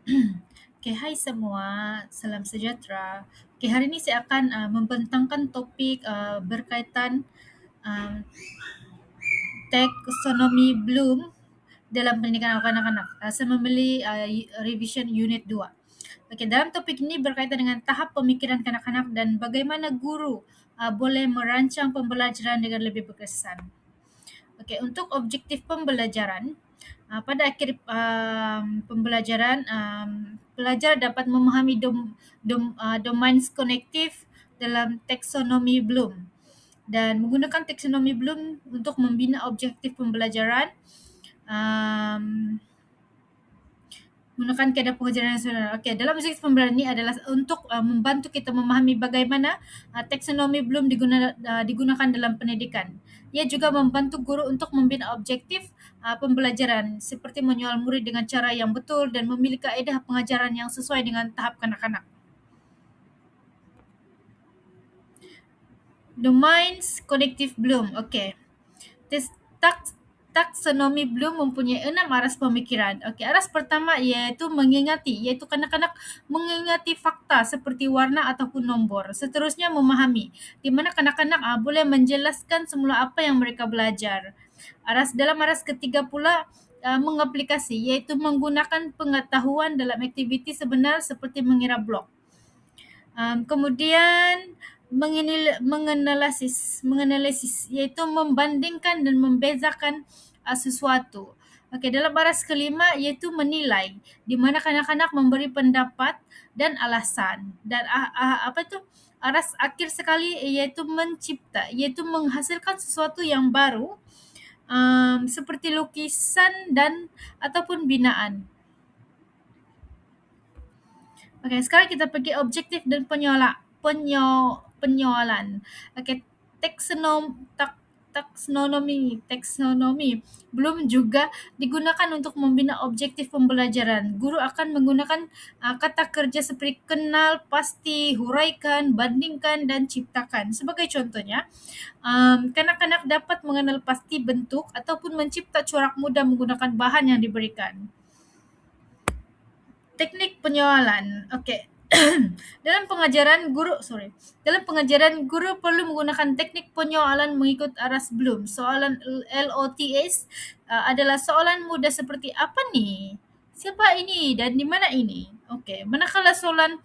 Okay, hai semua, salam sejahtera. Okay, hari ini saya akan membentangkan topik berkaitan uh, taksonomi Bloom dalam pendidikan kanak-kanak. Saya membeli revision unit 2. Okay, dalam topik ini berkaitan dengan tahap pemikiran kanak-kanak dan bagaimana guru boleh merancang pembelajaran dengan lebih berkesan. Okey, untuk objektif pembelajaran, pada akhir pembelajaran, pelajar dapat memahami domain konektif dalam taksonomi Bloom dan menggunakan taksonomi Bloom untuk membina objektif pembelajaran, um, menggunakan kaedah pengajaran yang sebenar. Okey, dalam objektif pembelajaran ini adalah untuk membantu kita memahami bagaimana taksonomi Bloom digunakan dalam pendidikan. Ia juga membantu guru untuk membina objektif pembelajaran seperti menyoal murid dengan cara yang betul dan memilih kaedah pengajaran yang sesuai dengan tahap kanak-kanak. Domains Connective Bloom. Okey. Tes- tak- Taksonomi Bloom mempunyai 6 aras pemikiran. Okey, aras pertama iaitu mengingati, iaitu kanak-kanak mengingati fakta seperti warna ataupun nombor. Seterusnya memahami, di mana kanak-kanak boleh menjelaskan semula apa yang mereka belajar. Dalam aras ketiga pula mengaplikasi, iaitu menggunakan pengetahuan dalam aktiviti sebenar seperti mengira blok. Kemudian menganalisis iaitu membandingkan dan membezakan sesuatu. Okey, dalam baris kelima iaitu menilai, di mana kanak-kanak memberi pendapat dan alasan. Dan apa itu? Aras akhir sekali iaitu mencipta, iaitu menghasilkan sesuatu yang baru, seperti lukisan dan ataupun binaan. Okey, sekarang kita pergi objektif dan penyoalan. Okey, taksonomi belum juga digunakan untuk membina objektif pembelajaran. Guru akan menggunakan kata kerja seperti kenal, pasti, huraikan, bandingkan dan ciptakan. Sebagai contohnya, kanak-kanak dapat mengenal pasti bentuk ataupun mencipta corak mudah menggunakan bahan yang diberikan. Teknik penyoalan. Okey. Dalam pengajaran guru perlu menggunakan teknik penyoalan mengikut aras Bloom. Soalan LOTS adalah soalan mudah seperti apa ni? Siapa ini dan di mana ini? Okey, manakala soalan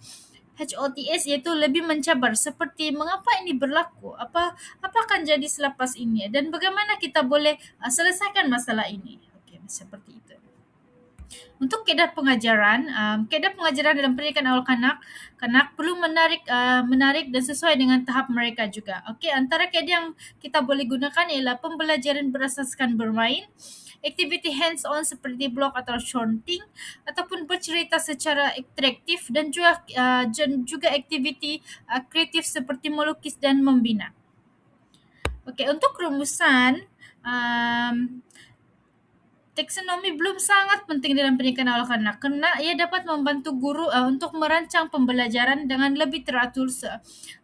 HOTS iaitu lebih mencabar seperti mengapa ini berlaku? Apa akan jadi selepas ini dan bagaimana kita boleh selesaikan masalah ini? Okey, seperti itu. Untuk kaedah pengajaran dalam pendidikan awal kanak perlu menarik dan sesuai dengan tahap mereka juga. Okey, antara kaedah yang kita boleh gunakan ialah pembelajaran berasaskan bermain, aktiviti hands-on seperti blok atau shorting, ataupun bercerita secara interaktif dan juga aktiviti kreatif seperti melukis dan membina. Okey, untuk rumusan, um, taksonomi belum sangat penting dalam pendidikan awal kanak kerana ia dapat membantu guru untuk merancang pembelajaran dengan lebih teratur,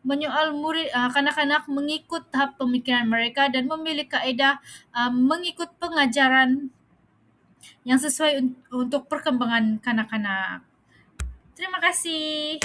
menyoal murid kanak-kanak mengikut tahap pemikiran mereka dan memilih kaedah mengikut pengajaran yang sesuai untuk perkembangan kanak-kanak. Terima kasih.